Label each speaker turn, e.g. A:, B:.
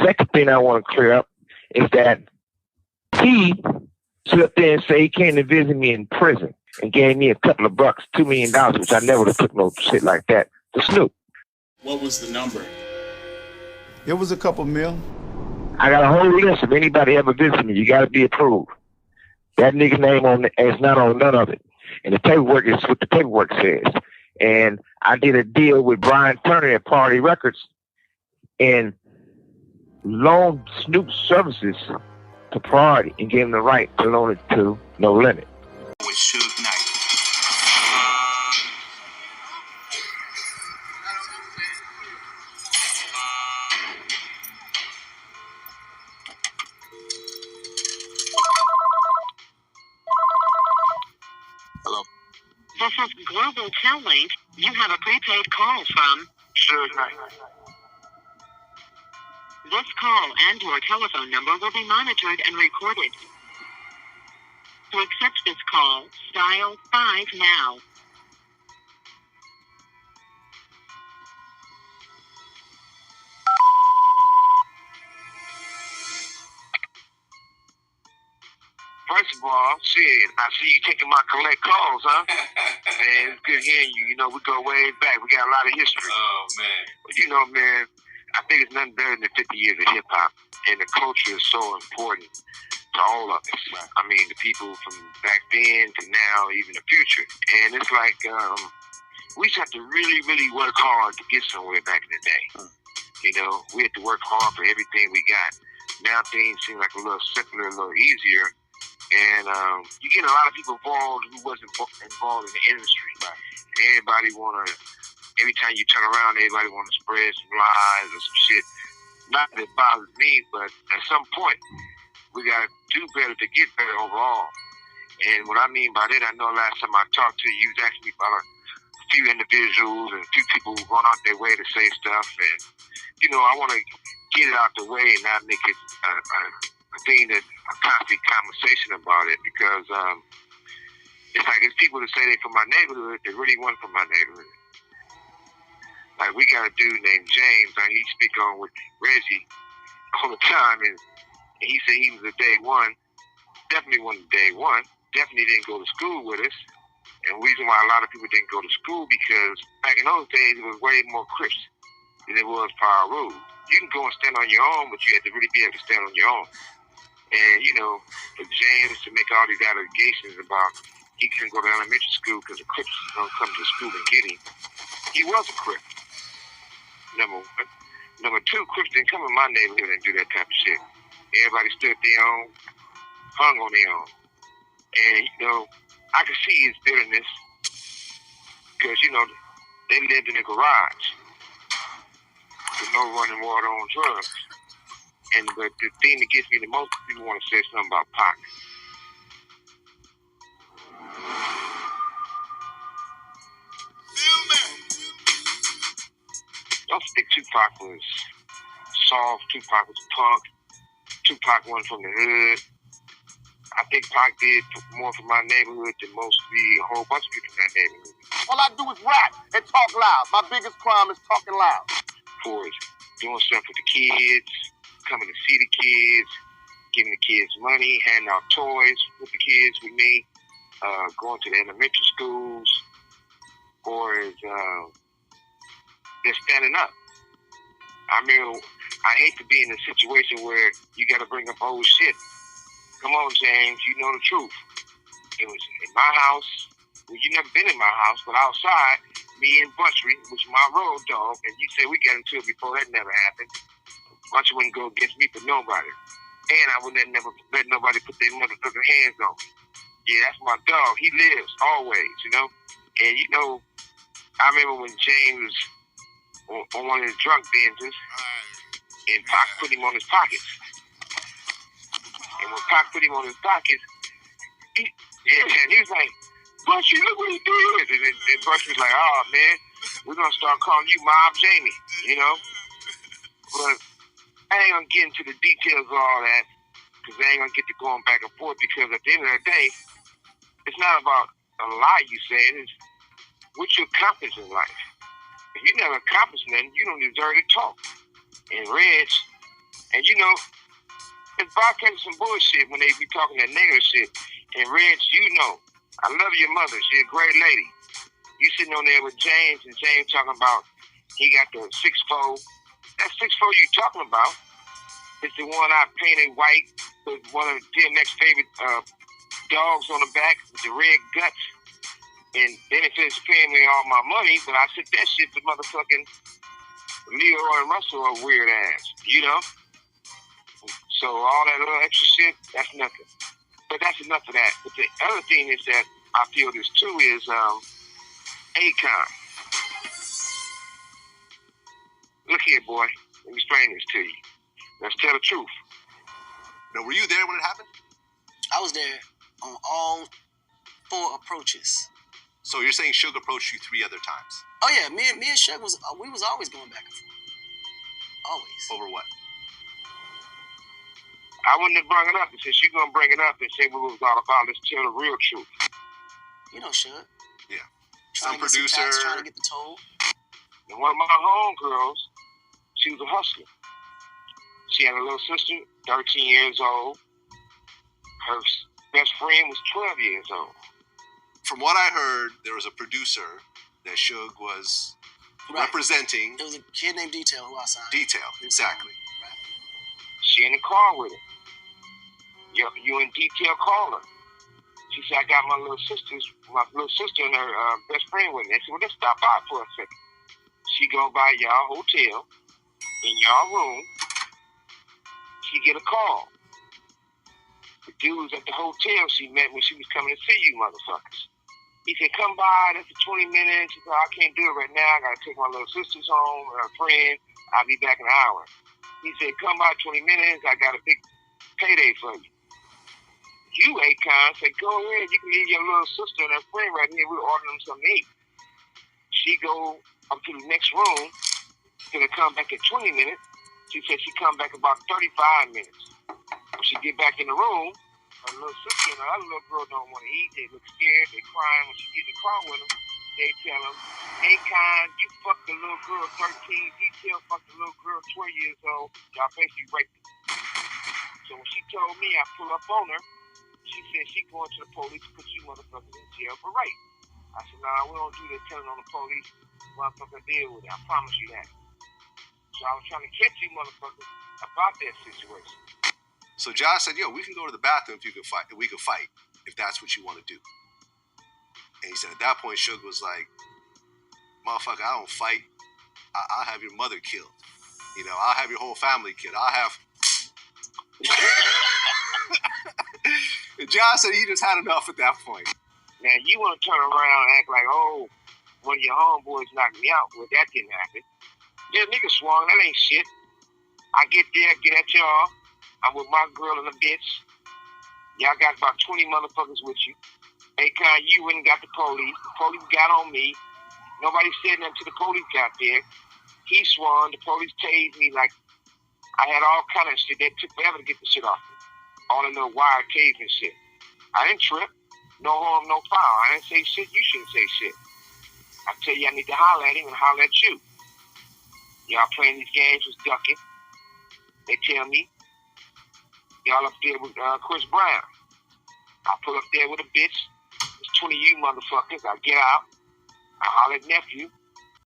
A: second thing I want to clear up is that he stood up there and said he came to visit me in prison and gave me a couple of bucks, $2 million, which I never would have took no shit like that to Snoop.
B: What was the number?
C: It was a couple mil.
A: I got a whole list of anybody ever visit me. You got to be approved. That nigga's name is not on none of it. And the paperwork is what the paperwork says. And I did a deal with Brian Turner at Party Records and loaned Snoop services to Party and gave him the right to loan it to No Limit.
B: With Suge Knight. Hello.
D: This is Global Tellink. You have a prepaid call from
B: Suge Knight.
D: This call and your telephone number will be monitored and recorded. To accept this call, dial 5 now.
E: First of all, shit, I see you taking my collect calls, huh? Man, it's good hearing you. You know, we go way back. We got a lot of history.
B: Oh, man.
E: But you know, man, I think it's nothing better than 50 years of hip-hop. And the culture is so important to all of us.
B: Right.
E: I mean, the people from back then to now, even the future. And it's like, we just have to really, really work hard to get somewhere back in the day. You know, we had to work hard for everything we got. Now things seem like a little simpler, a little easier. And you get a lot of people involved who wasn't involved in the industry.
B: Right.
E: And everybody every time you turn around, everybody want to spread some lies or some shit. Not that it bothers me, but at some point, we got to do better to get better overall. And what I mean by that, I know last time I talked to you, you was asking me about a few individuals and a few people who gone out their way to say stuff. And, you know, I want to get it out the way and not make it a thing that a constant conversation about it, because it's like it's people that say they from my neighborhood that really weren't from my neighborhood. Like we got a dude named James, and he speak on with Reggie all the time, and he said he was a day one. Definitely wasn't day one. Definitely didn't go to school with us. And the reason why a lot of people didn't go to school because back in those days it was way more Crips than it was Power Rule. You can go and stand on your own, but you had to really be able to stand on your own. And, you know, for James to make all these allegations about he couldn't go to elementary school because the Crips was going to come to school and get him, he was a Crip. Number one. Number two, Crips didn't come in my neighborhood and do that type of shit. Everybody stood their own, hung on their own. And, you know, I could see his bitterness because, you know, they lived in a garage with no running water on drugs. But the thing that gets me the most, people want to say something about Pac. Don't think Tupac was soft. Tupac was punk. Tupac went from the hood. I think Pac did more for my neighborhood than a whole bunch of people in that neighborhood.
F: All I do is rap and talk loud. My biggest crime is talking loud.
E: For doing stuff with the kids, coming to see the kids, giving the kids money, handing out toys with the kids with me, going to the elementary schools, or they're standing up. I mean, I hate to be in a situation where you got to bring up old shit. Come on, James, you know the truth. It was in my house. Well, you never been in my house, but outside, me and Buntry, which is my road dog, and you said we got into it before that never happened. Buntry wouldn't go against me for nobody. And I would never let nobody put their motherfucking hands on me. Yeah, that's my dog. He lives always, you know. And, you know, I remember when James was on one of his drunk benders, and Pac put him on his pockets. And when Pac put him on his pockets, he was like, Buntry, look what he did. And Buntry was like, oh, man, we're going to start calling you Mob Jamie, you know. But I ain't going to get into the details of all that because I ain't going to get to going back and forth because at the end of the day, it's not about a lie you saying, it's what you accomplish in life. If you never accomplish nothing, you don't deserve to talk. And Reg broadcasting some bullshit when they be talking that negative shit. And Reg, you know, I love your mother. She's a great lady. You sitting on there with James, and James talking about he got the 6'4". That 6'4" you talking about is the one I painted white with one of DMX's favorite dogs on the back with the red guts. And then it says paying me all my money, but I said that shit to motherfucking Leroy and Russell are weird ass, you know? So all that little extra shit, that's nothing. But that's enough of that. But the other thing is that I feel this too is Akon. Look here, boy. Let me explain this to you. Let's tell the truth.
G: Now, were you there when it happened?
H: I was there on all 4 approaches.
G: So you're saying Suge approached you 3 other times?
H: Oh yeah, me and Suge was always going back and forth. Always.
G: Over what?
E: I wouldn't have brought it up. And since you're going to bring it up and say what it was all about, let's tell the real truth.
H: You know Suge.
G: Yeah.
H: Some producer. Trying to get the toll.
E: And one of my homegirls, she was a hustler. She had a little sister, 13 years old. Her best friend was 12 years old.
G: From what I heard, there was a producer that Suge was representing.
H: There was a kid named Detail who I signed.
G: Detail, exactly.
H: Right.
E: She in the car with him. You in Detail call her. She said, I got my little sister and her best friend with me. I said, well, let's stop by for a second. She go by y'all hotel, in y'all room. She get a call. The dudes at the hotel she met when she was coming to see you motherfuckers. He said, come by, that's for 20 minutes. She said, I can't do it right now. I got to take my little sister's home and her friend. I'll be back in an hour. He said, come by 20 minutes. I got a big payday for you. You, Akon, said, go ahead. You can leave your little sister and her friend right here. We'll order them something to eat. She go up to the next room. Gonna come back in 20 minutes. She said she come back about 35 minutes. When she get back in the room, her little sister and her other little girl don't want to eat. They look scared. They crying. When she get in the car with them, they tell them, Akon, you fucked the little girl 13. Detail fucked the little girl 12 years old. Y'all basically raped her. So when she told me, I pull up on her. She said she going to the police to put you motherfuckers in jail for rape. I said, nah, we don't do that telling on the police. Motherfucker, deal with it. I promise you that. So I was trying to catch you motherfuckers about that situation.
G: So Josh said, yo, we can go to the bathroom if you can fight. We can fight if that's what you want to do. And he said at that point, Suge was like, motherfucker, I don't fight. I'll have your mother killed. You know, I'll have your whole family killed. I'll have... And John said he just had enough at that point.
E: Now, you want to turn around and act like, oh, one of your homeboys knocked me out. Well, that didn't happen. Yeah, nigga swung. That ain't shit. I get there, get at y'all. I'm with my girl and a bitch. Y'all got about 20 motherfuckers with you. Akon, you went and got the police. The police got on me. Nobody said nothing till the police got there. He swung. The police tased me like I had all kind of shit. They took forever to get the shit off me. All the little wire tasing and shit. I didn't trip. No harm, no foul. I didn't say shit. You shouldn't say shit. I tell you, I need to holler at him and holler at you. Y'all playing these games was ducking. They tell me, y'all up there with Chris Brown. I pull up there with a bitch. There's 20 of you motherfuckers. I get out. I holler at nephew.